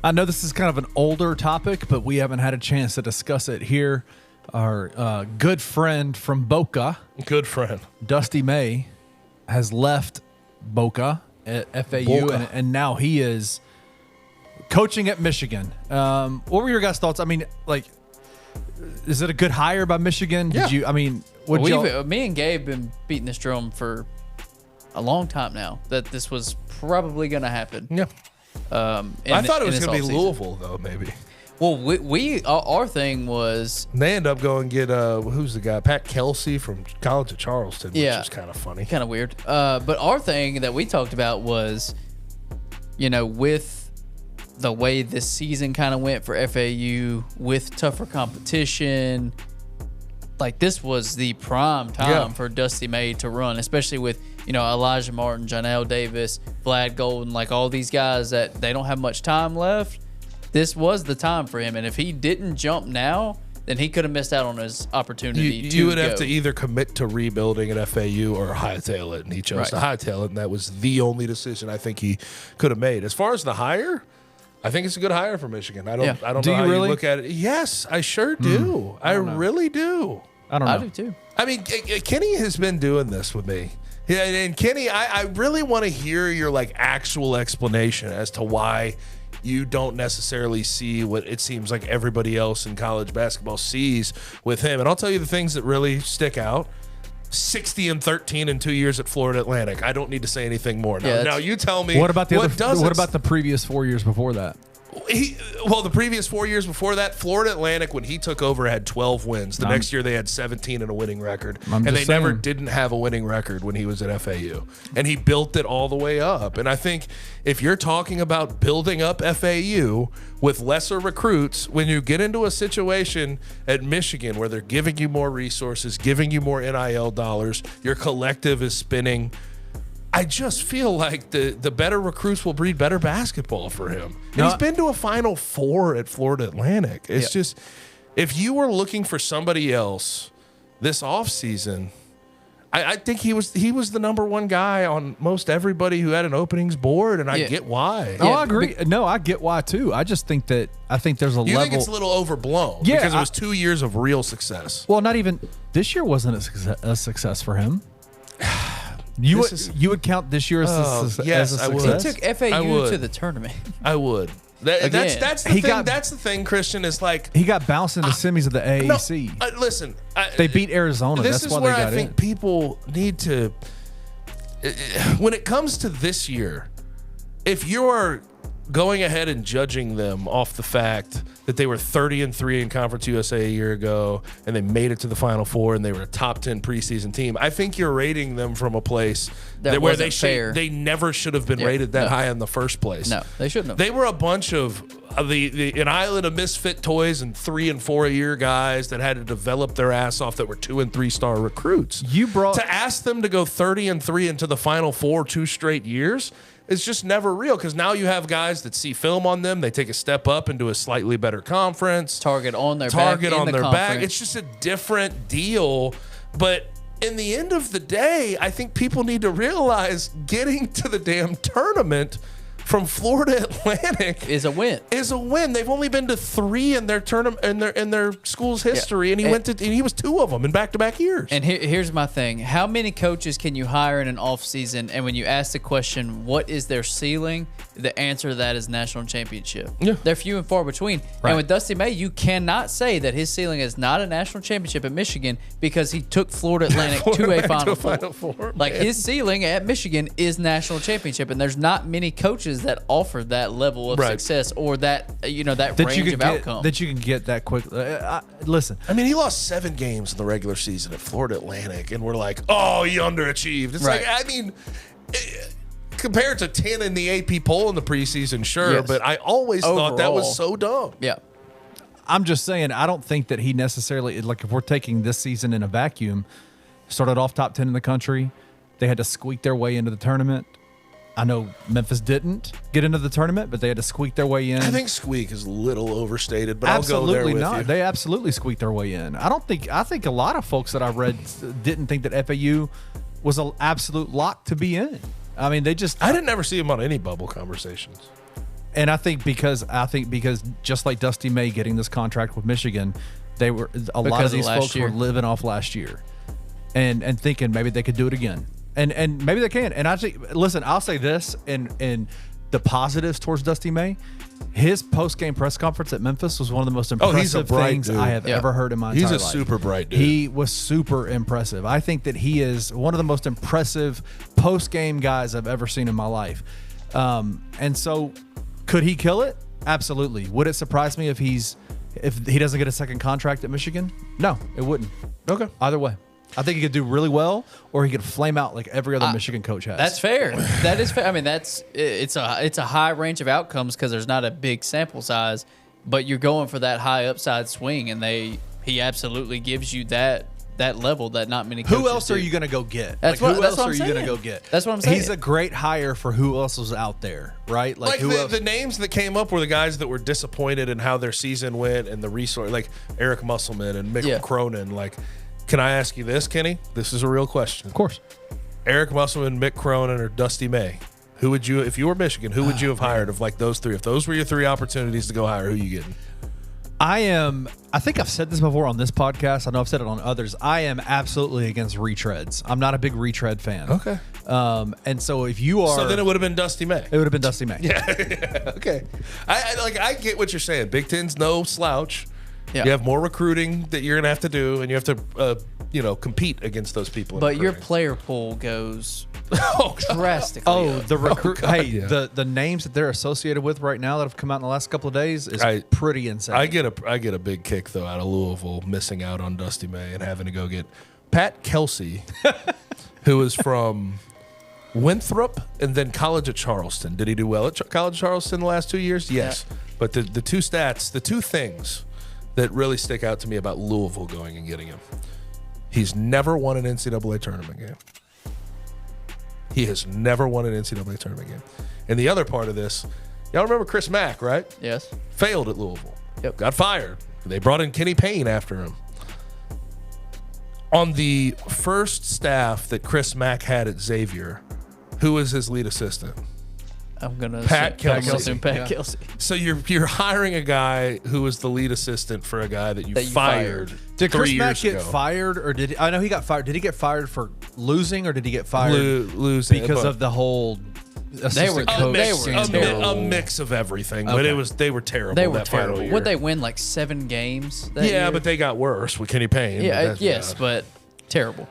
I know this is kind of an older topic, but we haven't had a chance to discuss it here. Our good friend from Boca, Dusty May, has left Boca at FAU, and now he is coaching at Michigan. What were your guys' thoughts? I mean, like, is it a good hire by Michigan? Yeah. Me and Gabe been beating this drum for a long time now that this was probably going to happen. Yeah. I thought it was going to be Louisville, though, maybe. Well, our thing was they end up going get who's the guy? Pat Kelsey from College of Charleston, which is kind of funny, kind of weird. But our thing that we talked about was, with the way this season kind of went for FAU, with tougher competition, like this was the prime time for Dusty May to run, especially with Elijah Martin, Janelle Davis, Vlad Golden, like all these guys that they don't have much time left. This was the time for him, and if he didn't jump now, then he could have missed out on his opportunity. You would have to either commit to rebuilding at FAU or hightail it, and he chose to hightail it, and that was the only decision I think he could have made. As far as the hire, I think it's a good hire for Michigan. I don't know how you look at it. Yes, I sure do. I really do. I don't know. I do too. I mean, Kenny has been doing this with me. Yeah, and Kenny, I really want to hear your actual explanation as to why you don't necessarily see what it seems like everybody else in college basketball sees with him. And I'll tell you the things that really stick out. 60-13 in 2 years at Florida Atlantic. I don't need to say anything more. Now you tell me. What about the previous 4 years before that? The previous 4 years before that, Florida Atlantic, when he took over, had 12 wins. The next year, they had 17 and a winning record. Never didn't have a winning record when he was at FAU. And he built it all the way up. And I think if you're talking about building up FAU with lesser recruits, when you get into a situation at Michigan where they're giving you more resources, giving you more NIL dollars, your collective is spinning, I just feel like the better recruits will breed better basketball for him. And he's been to a Final Four at Florida Atlantic. It's just, if you were looking for somebody else this offseason, I think he was the number one guy on most everybody who had an openings board, and I get why. No, I agree. No, I get why too. I just think there's a level. You think it's a little overblown? Yeah, because it was 2 years of real success. Well, not even this year wasn't a success for him. You would count this year as a success? I would. He took FAU to the tournament. I would. That's the thing. That's the thing, Christian, is he got bounced in the semis of the AAC. No, listen. They beat Arizona. This That's is why where they got I think people need to, when it comes to this year, if you're going ahead and judging them off the fact that they were 30-3 in Conference USA a year ago and they made it to the Final Four and they were a top 10 preseason team, I think you're rating them from a place where they never should have been rated that high in the first place. No, they shouldn't have. They were a bunch of an island of misfit toys and 3 and 4 a year guys that had to develop their ass off that were 2 and 3 star recruits. To ask them to go 30-3 into the Final Four 2 straight years, it's just never real, because now you have guys that see film on them. They take a step up into a slightly better conference. Target on their back. It's just a different deal. But in the end of the day, I think people need to realize getting to the damn tournament from Florida Atlantic is a win. They've only been to 3 in their tournament in their school's history, and he was 2 of them in back-to-back years. And here's my thing: how many coaches can you hire in an off season? And when you ask the question, "What is their ceiling?" the answer to that is national championship. Yeah. They're few and far between. Right. And with Dusty May, you cannot say that his ceiling is not a national championship at Michigan because he took Florida Atlantic to a Final Four. His ceiling at Michigan is national championship, and there's not many coaches that offer that level of success or that range of outcome that you can get that quick. Listen, I mean, he lost 7 games in the regular season at Florida Atlantic, and we're like, oh, he underachieved. It's like, I mean, compared to 10 in the AP poll in the preseason, sure, but I always thought that was so dumb. Yeah. I'm just saying, I don't think that he necessarily, like, if we're taking this season in a vacuum, started off top 10 in the country, they had to squeak their way into the tournament. I know Memphis didn't get into the tournament, but they had to squeak their way in. I think squeak is a little overstated, but I'll go there with you. They absolutely squeaked their way in. I think a lot of folks that I read didn't think that FAU was an absolute lock to be in. I mean, I didn't ever see him on any bubble conversations. And I think because just like Dusty May getting this contract with Michigan, a lot of these folks were living off last year, and thinking maybe they could do it again, and maybe they can. And I think, listen, I'll say this in the positives towards Dusty May. His post-game press conference at Memphis was one of the most impressive things I have ever heard in my entire life. He's a super bright dude. He was super impressive. I think that he is one of the most impressive post-game guys I've ever seen in my life. And so, could he kill it? Absolutely. Would it surprise me if he doesn't get a second contract at Michigan? No, it wouldn't. Okay. Either way. I think he could do really well, or he could flame out like every other Michigan coach has. That's fair. That is fair. I mean, it's a high range of outcomes because there's not a big sample size, but you're going for that high upside swing, and he absolutely gives you that level that not many coaches Who else do. are you going to go get? That's who what else I'm are you saying. going to go get? That's what I'm saying. He's a great hire for who else was out there, right? Like who else? the names that came up were the guys that were disappointed in how their season went and the resource, like Eric Musselman and Mick Cronin. Like, can I ask you this, Kenny? This is a real question. Of course. Eric Musselman, Mick Cronin, or Dusty May? Who would you, if you were Michigan, who would you have hired of like those three? If those were your three opportunities to go hire, who you getting? I think I've said this before on this podcast. I know I've said it on others. I am absolutely against retreads. I'm not a big retread fan. Okay. And so if you are, so then it would have been Dusty May. It would have been Dusty May. Yeah. Okay. I get what you're saying. Big Ten's no slouch. Yeah. You have more recruiting that you're gonna have to do, and you have to compete against those people. But your player pool goes drastically. Oh, up. the recruit. Hey, yeah. the names that they're associated with right now that have come out in the last couple of days is pretty insane. I get a big kick though out of Louisville missing out on Dusty May and having to go get Pat Kelsey, who is from Winthrop and then college at Charleston. Did he do well at college at Charleston the last 2 years? Yes. Yeah. But the two things that really stick out to me about Louisville going and getting him. He's never won an NCAA tournament game. He has never won an NCAA tournament game. And the other part of this, y'all remember Chris Mack, right? Yes. Failed at Louisville. Yep. Got fired. They brought in Kenny Payne after him. On the first staff that Chris Mack had at Xavier, who was his lead assistant? I'm gonna Pat Kelsey. assume Pat Kelsey. So you're hiring a guy who was the lead assistant for a guy that you fired. Did 3 Chris years Mack get ago. fired, or did I know he got fired? Did he get fired for losing, or did he get fired losing because of the whole assistant coach scandal? A mix of everything, but they were terrible. They were that final terrible. year. Would they win like 7 games? That year? But they got worse with Kenny Payne. Yeah, yes, but terrible.